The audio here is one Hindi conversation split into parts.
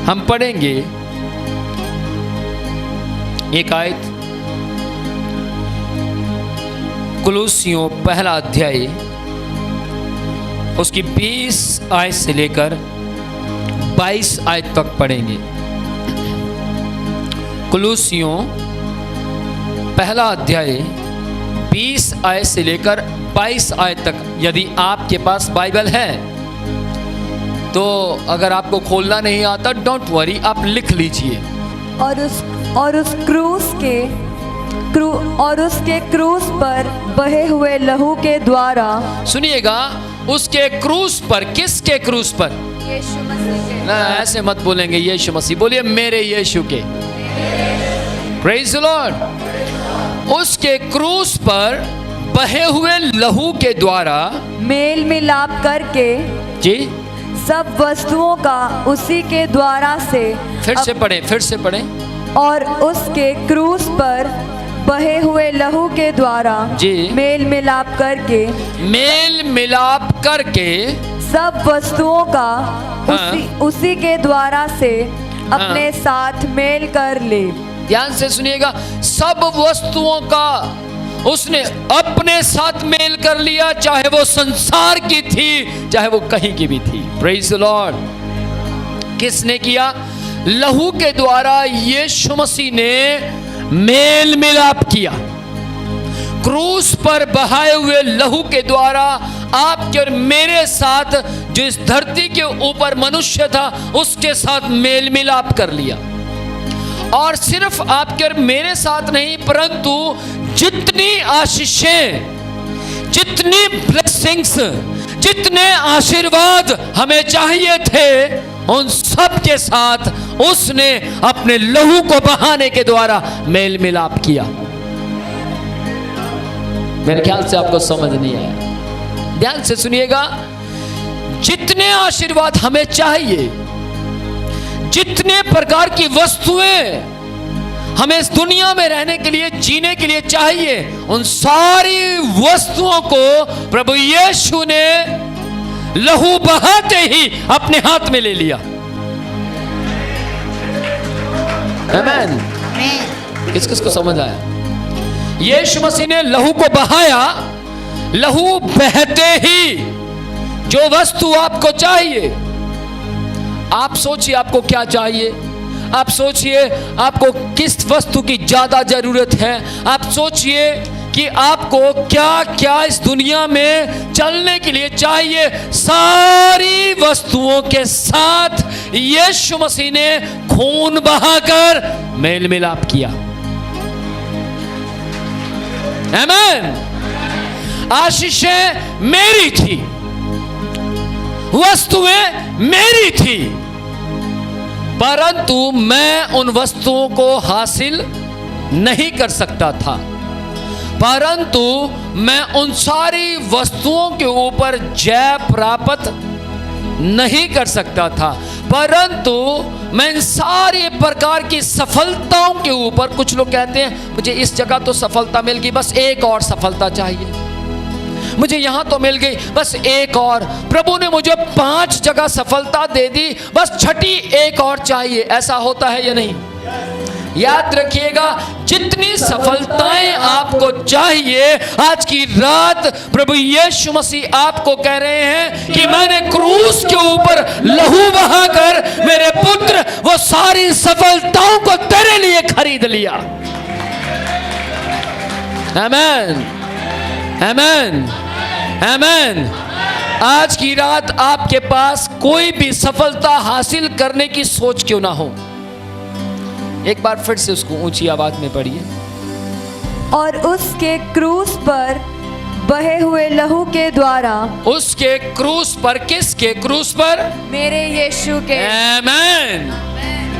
हम पढ़ेंगे एक आयत, कुलुस्सियों पहला अध्याय उसकी 20 आयत से लेकर 22 आयत तक पढ़ेंगे। कुलुस्सियों पहला अध्याय 20 आयत से लेकर 22 आयत तक। यदि आपके पास बाइबल है तो अगर आपको खोलना नहीं आता डोंट वरी, आप लिख लीजिए। और उसके क्रूस पर बहे हुए लहू के द्वारा, सुनिएगा, उसके क्रूस पर। किसके क्रूस पर? यीशु मसीह के। ना ऐसे मत बोलेंगे यीशु मसीह, बोलिए मेरे यीशु के। Praise the Lord. उसके क्रूस पर बहे हुए लहू के द्वारा मेल मिलाप करके जी सब वस्तुओं का उसी के द्वारा से, फिर से पढ़ें। और उसके क्रूस पर बहे हुए लहू के द्वारा जी मेल मिलाप करके सब वस्तुओं का उसी के द्वारा से अपने साथ मेल कर ले। ध्यान से सुनिएगा, सब वस्तुओं का उसने अपने साथ मेल कर लिया, चाहे वो संसार की थी चाहे वो कहीं की भी थी। Praise the Lord. किसने किया? लहू के द्वारा यीशु मसीह ने मेल मिलाप किया। क्रूस पर बहाए हुए लहू के द्वारा आपके और मेरे साथ, जो इस धरती के ऊपर मनुष्य था, उसके साथ मेल मिलाप कर लिया। और सिर्फ आपके और मेरे साथ नहीं, परंतु जितनी आशीषें, जितनी ब्लेसिंग्स, जितने आशीर्वाद हमें चाहिए थे, उन सब के साथ उसने अपने लहू को बहाने के द्वारा मेल मिलाप किया। मेरे ख्याल से आपको समझ नहीं आया। ध्यान से सुनिएगा, जितने आशीर्वाद हमें चाहिए, जितने प्रकार की वस्तुएं हमें इस दुनिया में रहने के लिए, जीने के लिए चाहिए, उन सारी वस्तुओं को प्रभु यीशु ने लहू बहाते ही अपने हाथ में ले लिया। आमीन। किस-किसको समझ आया? यीशु मसीह ने लहू को बहाया। लहू बहते ही जो वस्तु आपको चाहिए, आप सोचिए आपको क्या चाहिए, आप सोचिए आपको किस वस्तु की ज्यादा जरूरत है, आप सोचिए कि आपको क्या क्या इस दुनिया में चलने के लिए चाहिए। सारी वस्तुओं के साथ यीशु मसीह ने खून बहाकर मेल मिलाप किया। आमीन। आशीषें मेरी थी, वस्तुएं मेरी थी, परंतु मैं उन वस्तुओं को हासिल नहीं कर सकता था, परंतु मैं उन सारी वस्तुओं के ऊपर जय प्राप्त नहीं कर सकता था, परंतु मैं इन सारे प्रकार की सफलताओं के ऊपर, कुछ लोग कहते हैं मुझे इस जगह तो सफलता मिल गई, बस एक और सफलता चाहिए, मुझे यहां तो मिल गई, बस एक और, प्रभु ने मुझे 5 जगह सफलता दे दी, बस छठी एक और चाहिए। ऐसा होता है या नहीं? याद रखिएगा, जितनी सफलताएं आपको चाहिए, आज की रात प्रभु यीशु मसीह आपको कह रहे हैं कि मैंने क्रूस के ऊपर लहू बहाकर मेरे पुत्र वो सारी सफलताओं को तेरे लिए खरीद लिया। आमीन, आमीन, आमीन। आज की रात आपके पास कोई भी सफलता हासिल करने की सोच क्यों ना हो, एक बार फिर से उसको ऊंची आवाज में पढ़िए। और उसके क्रूस पर बहे हुए लहू के द्वारा, उसके क्रूस पर, किसके क्रूस पर? मेरे यीशु के। आमीन।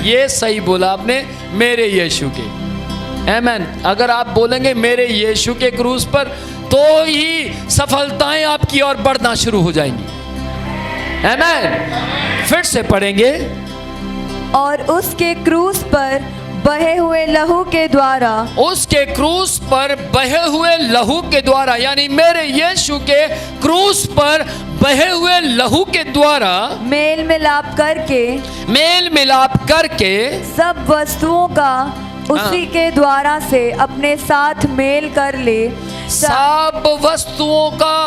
ये सही बोला आपने, मेरे यीशु के। आमीन। अगर आप बोलेंगे मेरे यीशु के क्रूस पर, तो ही सफलताएं आपकी ओर बढ़ना शुरू हो जाएंगी। आमीन। फिर से पढ़ेंगे। और उसके क्रूस पर बहे हुए लहू के द्वारा, उसके क्रूस पर बहे हुए लहू के द्वारा, यानी मेरे यीशु के क्रूस पर बहे हुए लहू के द्वारा मेल मिलाप करके सब वस्तुओं का उसी के द्वारा से अपने साथ मेल कर ले। सब वस्तुओं का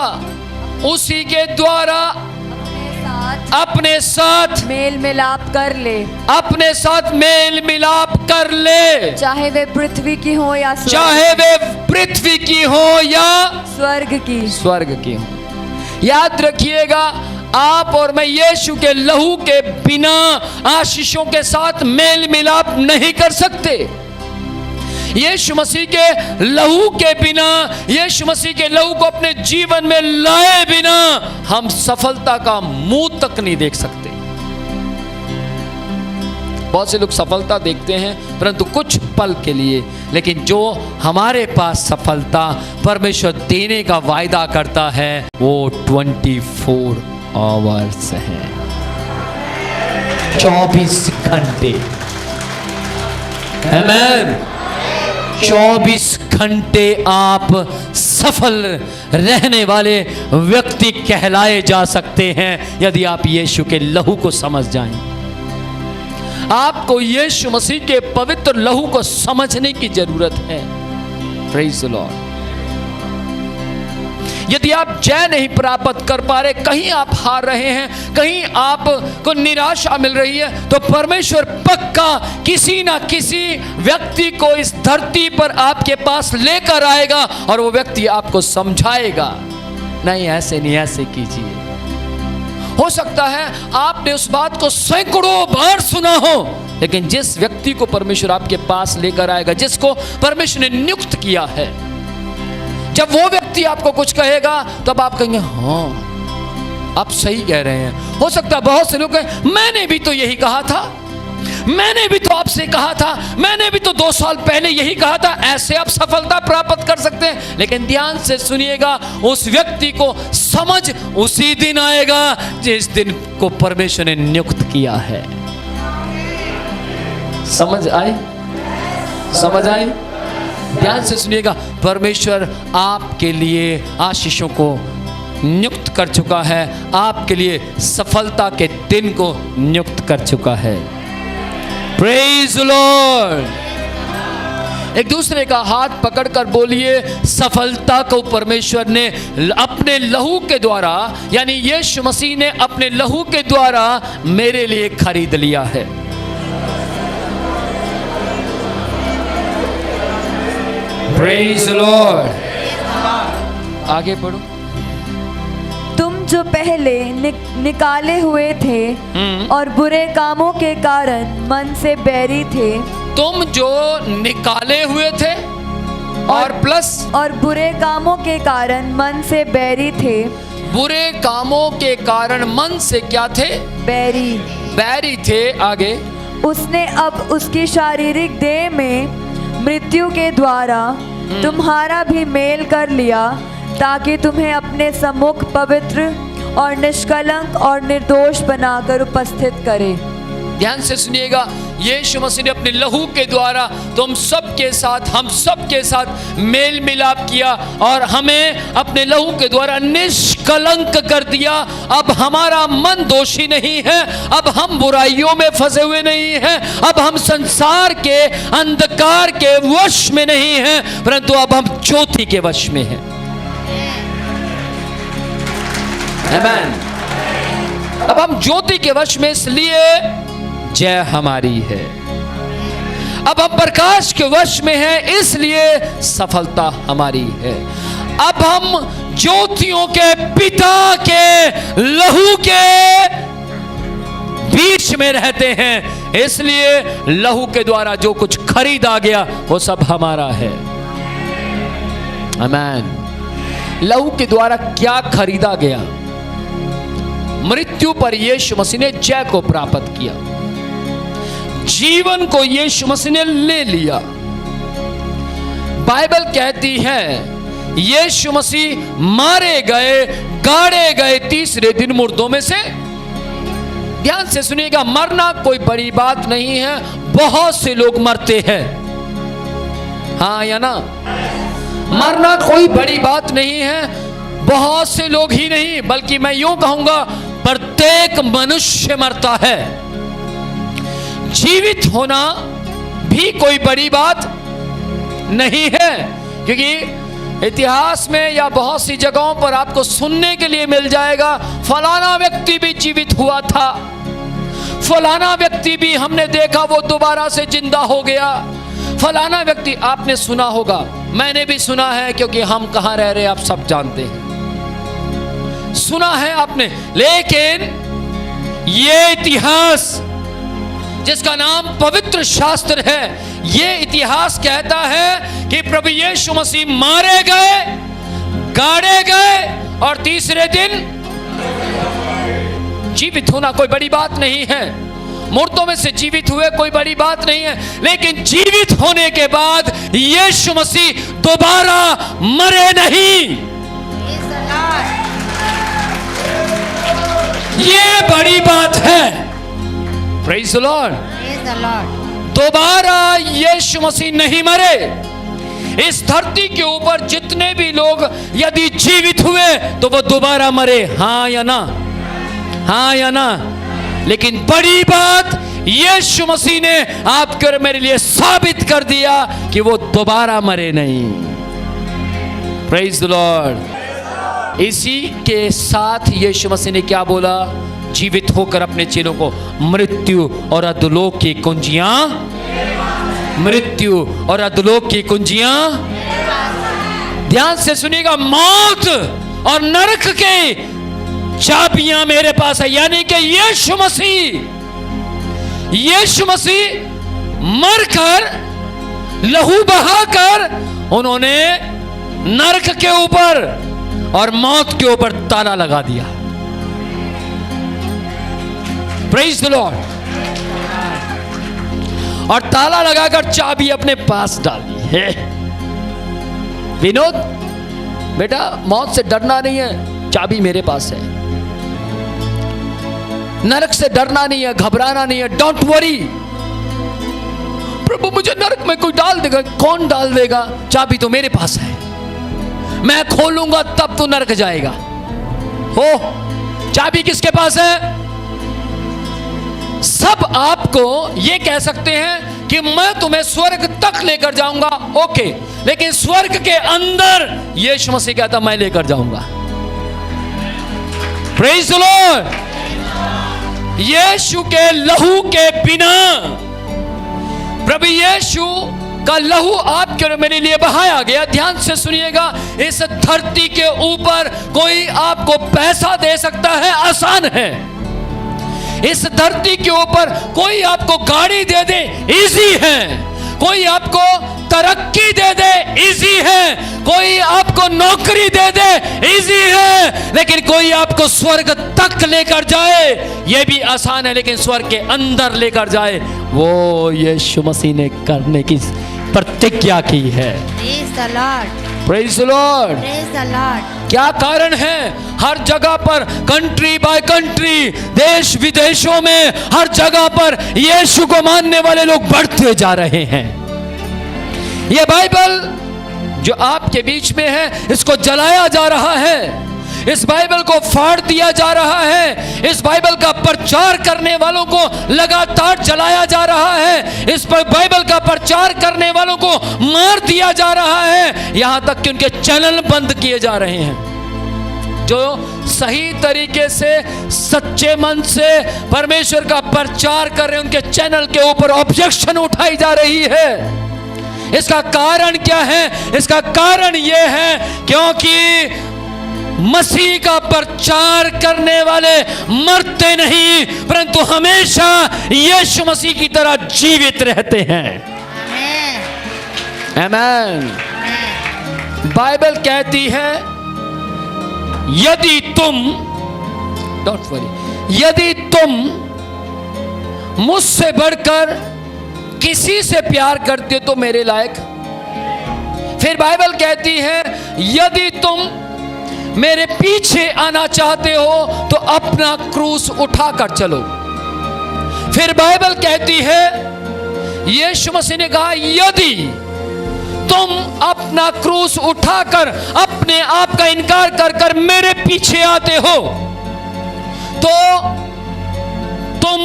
उसी के द्वारा अपने साथ मेल मिलाप कर ले। अपने साथ मेल मिलाप कर ले, चाहे वे पृथ्वी की हो या चाहे वे पृथ्वी की हो या स्वर्ग की हो। याद रखिएगा, आप और मैं यीशु के लहू के बिना आशीषों के साथ मेल मिलाप नहीं कर सकते। यीशु मसीह के लहू के बिना, यीशु मसीह के लहू को अपने जीवन में लाए बिना हम सफलता का मुंह तक नहीं देख सकते। बहुत से लोग सफलता देखते हैं परंतु कुछ पल के लिए, लेकिन जो हमारे पास सफलता परमेश्वर देने का वायदा करता है वो 24 आवर्स है, 24 घंटे। आमीन। 24 घंटे आप सफल रहने वाले व्यक्ति कहलाए जा सकते हैं यदि आप यीशु के लहू को समझ जाएं। आपको यीशु मसीह के पवित्र लहू को समझने की जरूरत है। Praise the Lord. यदि आप जय नहीं प्राप्त कर पा रहे, कहीं आप हार रहे हैं, कहीं आपको निराशा मिल रही है, तो परमेश्वर पक्का किसी ना किसी व्यक्ति को इस धरती पर आपके पास लेकर आएगा और वो व्यक्ति आपको समझाएगा, नहीं ऐसे नहीं, ऐसे कीजिए। हो सकता है आपने उस बात को सैकड़ों बार सुना हो, लेकिन जिस व्यक्ति को परमेश्वर आपके पास लेकर आएगा, जिसको परमेश्वर ने नियुक्त किया है, जब वो व्यक्ति आपको कुछ कहेगा तब आप कहेंगे हाँ आप सही कह रहे हैं। हो सकता है बहुत से लोग कहें मैंने भी तो यही कहा था, मैंने भी तो आपसे कहा था, मैंने भी तो 2 साल पहले यही कहा था। ऐसे आप सफलता प्राप्त कर सकते हैं, लेकिन ध्यान से सुनिएगा, उस व्यक्ति को समझ उसी दिन आएगा जिस दिन को परमेश्वर ने नियुक्त किया है। समझ आई? समझ आई? ध्यान से सुनिएगा, परमेश्वर आपके लिए आशीषों को नियुक्त कर चुका है, आपके लिए सफलता के दिन को नियुक्त कर चुका है। Praise the Lord. एक दूसरे का हाथ पकड़कर बोलिए, सफलता को परमेश्वर ने अपने लहू के द्वारा, यानी यीशु मसीह ने अपने लहू के द्वारा मेरे लिए खरीद लिया है। Praise the Lord। आगे पढ़ो। तुम जो पहले निकाले हुए थे और बुरे कामों के कारण मन से बैरी थे। तुम जो निकाले हुए थे और प्लस और बुरे कामों के कारण मन से बैरी थे। बुरे कामों के कारण मन से क्या थे? बैरी थे। आगे, उसने अब उसकी शारीरिक देह में मृत्यु के द्वारा तुम्हारा भी मेल कर लिया, ताकि तुम्हें अपने सम्मुख पवित्र और निष्कलंक और निर्दोष बनाकर उपस्थित करे। ध्यान से सुनिएगा, यीशु मसीह ने अपने लहू के द्वारा तुम सबके साथ, हम सबके साथ मेल मिलाप किया और हमें अपने लहू के द्वारा निष्कलंक कर दिया। अब हमारा मन दोषी नहीं है, अब हम बुराइयों में फंसे हुए नहीं हैं, अब हम संसार के अंधकार के वश में नहीं हैं, परंतु अब हम ज्योति के वश में हैं। आमीन। अब हम ज्योति के वश में, इसलिए जय हमारी है। अब हम प्रकाश के वश में हैं, इसलिए सफलता हमारी है। अब हम ज्योतियों के पिता के लहू के बीच में रहते हैं, इसलिए लहू के द्वारा जो कुछ खरीदा गया वो सब हमारा है। आमीन। लहू के द्वारा क्या खरीदा गया? मृत्यु पर यीशु मसीह ने जय को प्राप्त किया, जीवन को यीशु मसीह ने ले लिया। बाइबल कहती है यीशु मसीह मारे गए, गाड़े गए, तीसरे दिन मुर्दों में से। ध्यान से सुनिएगा, मरना कोई बड़ी बात नहीं है, बहुत से लोग मरते हैं, हाँ या ना? मरना कोई बड़ी बात नहीं है, बहुत से लोग ही नहीं बल्कि मैं यूं कहूंगा प्रत्येक मनुष्य मरता है। जीवित होना भी कोई बड़ी बात नहीं है, क्योंकि इतिहास में या बहुत सी जगहों पर आपको सुनने के लिए मिल जाएगा, फलाना व्यक्ति भी जीवित हुआ था, फलाना व्यक्ति भी हमने देखा वो दोबारा से जिंदा हो गया, फलाना व्यक्ति। आपने सुना होगा, मैंने भी सुना है, क्योंकि हम कहां रह रहे आप सब जानते हैं, सुना है आपने। लेकिन ये इतिहास जिसका नाम पवित्र शास्त्र है, ये इतिहास कहता है कि प्रभु यीशु मसीह मारे गए, गाड़े गए और तीसरे दिन जीवित होना कोई बड़ी बात नहीं है। मुर्दों में से जीवित हुए कोई बड़ी बात नहीं है, लेकिन जीवित होने के बाद यीशु मसीह दोबारा मरे नहीं, ये बड़ी बात है। Praise the Lord. दोबारा यीशु मसीह नहीं मरे। इस धरती के ऊपर जितने भी लोग यदि जीवित हुए तो वो दोबारा मरे, हाँ या ना, हाँ या ना। लेकिन बड़ी बात यीशु मसीह ने आपके और मेरे लिए साबित कर दिया कि वो दोबारा मरे नहीं। Praise the Lord. इसी के साथ यीशु मसीह ने क्या बोला? जीवित होकर अपने चेलों को मृत्यु और अधोलोक की कुंजियां, मृत्यु और अधोलोक की कुंजियां, ध्यान से सुनिएगा, मौत और नरक के चाबियां मेरे पास है। यानी कि यीशु मसीह मरकर, लहू बहाकर उन्होंने नरक के ऊपर और मौत के ऊपर ताला लगा दिया। Praise the Lord. और ताला लगाकर चाबी अपने पास डाली है। विनोद बेटा, मौत से डरना नहीं है, चाबी मेरे पास है। नरक से डरना नहीं है, घबराना नहीं है, डोंट वरी। प्रभु मुझे नरक में कोई डाल देगा, कौन डाल देगा? चाबी तो मेरे पास है, मैं खोलूंगा तब तो नरक जाएगा। हो, चाबी किसके पास है? सब आपको ये कह सकते हैं कि मैं तुम्हें स्वर्ग तक लेकर जाऊंगा, ओके, लेकिन स्वर्ग के अंदर यीशु मसीह कहता मैं लेकर जाऊंगा। Praise the Lord. यीशु के लहू के बिना, प्रभु यीशु का लहू आपके और मेरे लिए बहाया गया। ध्यान से सुनिएगा, इस धरती के ऊपर कोई आपको पैसा दे सकता है, आसान है। इस धरती के ऊपर कोई आपको गाड़ी दे दे, इजी है। कोई आपको तरक्की दे दे, इजी है। कोई आपको नौकरी दे दे, इजी है। लेकिन कोई आपको स्वर्ग तक लेकर जाए, यह भी आसान है। लेकिन स्वर्ग के अंदर लेकर जाए, वो यीशु मसीह ने करने की प्रतिज्ञा की है। Praise the Lord. Praise the Lord. Praise the Lord. क्या कारण है? हर जगह पर, कंट्री बाय कंट्री, देश विदेशों में, हर जगह पर यीशु को मानने वाले लोग बढ़ते जा रहे हैं। ये बाइबल जो आपके बीच में है, इसको जलाया जा रहा है, इस बाइबल को फाड़ दिया जा रहा है, इस बाइबल का प्रचार करने वालों को लगातार जलाया जा रहा है, इस पर बाइबल का प्रचार करने वालों को मार दिया जा रहा है, यहां तक कि उनके चैनल बंद किए जा रहे हैं। जो सही तरीके से, सच्चे मन से परमेश्वर का प्रचार कर रहे हैं, उनके चैनल के ऊपर ऑब्जेक्शन उठाई जा रही है। इसका कारण क्या है? इसका कारण यह है क्योंकि मसीह का प्रचार करने वाले मरते नहीं, परंतु हमेशा यीशु मसीह की तरह जीवित रहते हैं। आमीन। बाइबल कहती है, यदि तुम, डोंट वरी, यदि तुम मुझसे बढ़कर किसी से प्यार करते हो तो मेरे लायक। फिर बाइबल कहती है, यदि तुम मेरे पीछे आना चाहते हो तो अपना क्रूस उठाकर चलो। फिर बाइबल कहती है, यीशु मसीह ने कहा, यदि तुम अपना क्रूस उठाकर अपने आप का इनकार कर कर मेरे पीछे आते हो तो तुम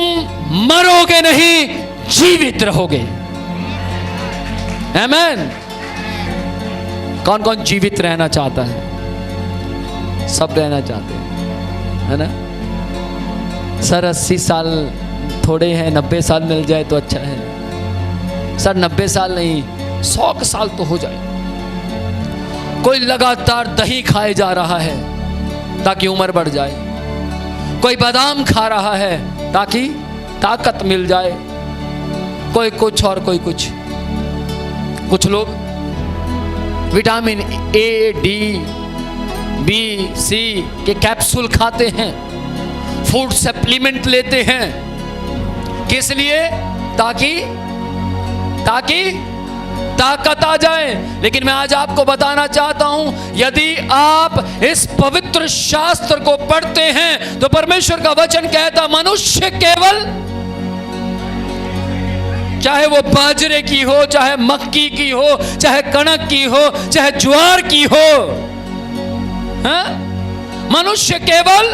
मरोगे नहीं, जीवित रहोगे। आमीन। कौन कौन जीवित रहना चाहता है? सब रहना चाहते हैं, है ना? सर 80 साल थोड़े हैं, 90 साल मिल जाए तो अच्छा है। सर 90 साल नहीं, 100 साल तो हो जाए। कोई लगातार दही खाए जा रहा है ताकि उम्र बढ़ जाए, कोई बादाम खा रहा है ताकि ताकत मिल जाए, कोई कुछ और कोई कुछ। कुछ लोग विटामिन ए, डी, बी, सी के कैप्सूल खाते हैं, फूड सप्लीमेंट लेते हैं। किस लिए? ताकि ताकत आ जाए। लेकिन मैं आज आपको बताना चाहता हूं, यदि आप इस पवित्र शास्त्र को पढ़ते हैं तो परमेश्वर का वचन कहता, मनुष्य केवल, चाहे वो बाजरे की हो, चाहे मक्की की हो, चाहे कणक की हो, चाहे ज्वार की हो, हाँ? मनुष्य केवल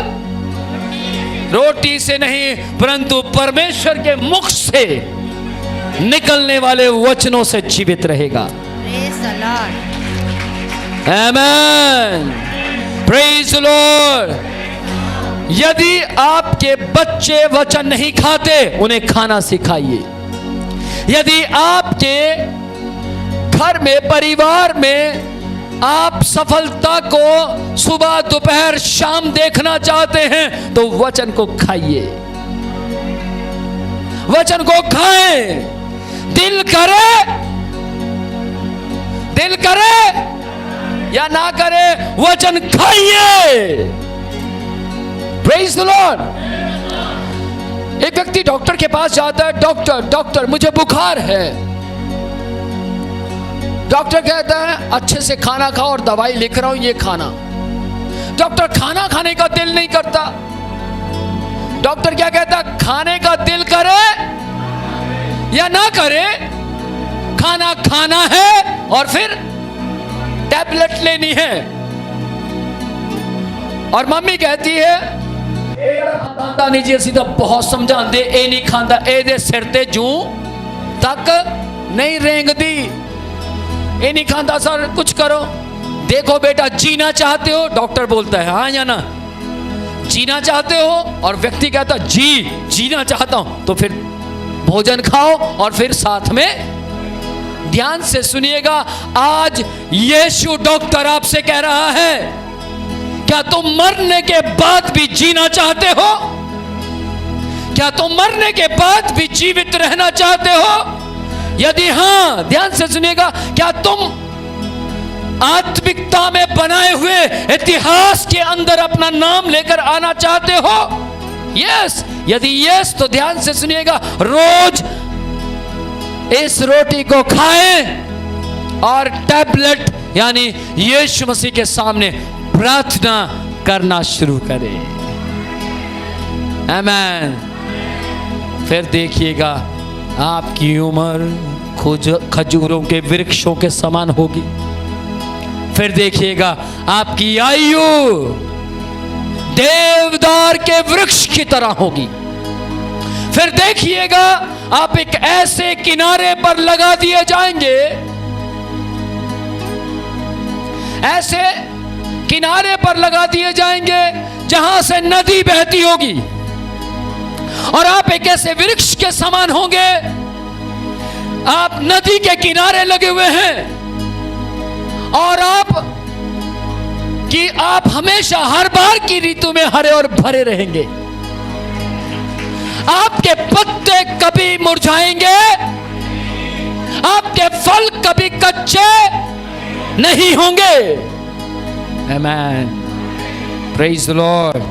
रोटी से नहीं परंतु परमेश्वर के मुख से निकलने वाले वचनों से जीवित रहेगा। Praise the Lord. Amen. Praise the Lord. यदि आपके बच्चे वचन नहीं खाते, उन्हें खाना सिखाइए। यदि आपके घर में, परिवार में आप सफलता को सुबह दोपहर शाम देखना चाहते हैं तो वचन को खाइए, वचन को खाएं। दिल करे या ना करे, वचन खाइए। Praise the Lord. एक व्यक्ति डॉक्टर के पास जाता है, डॉक्टर मुझे बुखार है। डॉक्टर कहता है अच्छे से खाना खाओ और दवाई लिख रहा हूं, ये खाना। डॉक्टर खाना खाने का दिल नहीं करता। डॉक्टर क्या कहता? खाने का दिल करे या ना करे, खाना खाना है और फिर टैबलेट लेनी है। और मम्मी कहती है खांदा नहीं जी, सीधा बहुत समझाते, ए नहीं खांदा, ए दे सिर ते जूं तक नहीं रेंगदी, ए नहीं खांदा सर कुछ करो। देखो बेटा, जीना चाहते हो? डॉक्टर बोलता है हाँ या ना, जीना चाहते हो? और व्यक्ति कहता जीना चाहता हूं। तो फिर भोजन खाओ और फिर साथ में, ध्यान से सुनिएगा, आज यीशु डॉक्टर आपसे कह रहा है, क्या तुम मरने के बाद भी जीना चाहते हो? क्या तुम मरने के बाद भी जीवित रहना चाहते हो? यदि हां, ध्यान से सुनिएगा, क्या तुम आत्मिकता में बनाए हुए इतिहास के अंदर अपना नाम लेकर आना चाहते हो? यस। यदि यस तो ध्यान से सुनिएगा, रोज इस रोटी को खाएं और टैबलेट यानी यीशु मसीह के सामने प्रार्थना करना शुरू करें। आमेन। फिर देखिएगा आपकी उम्र खजूरों के वृक्षों के समान होगी। फिर देखिएगा आपकी आयु देवदार के वृक्ष की तरह होगी। फिर देखिएगा आप एक ऐसे किनारे पर लगा दिए जाएंगे, ऐसे किनारे पर लगा दिए जाएंगे जहां से नदी बहती होगी, और आप एक ऐसे वृक्ष के समान होंगे। आप नदी के किनारे लगे हुए हैं और आप हमेशा हर बार की ऋतु में हरे और भरे रहेंगे। आपके पत्ते कभी मुरझाएंगे, आपके फल कभी कच्चे नहीं होंगे। आमेन। Praise the Lord.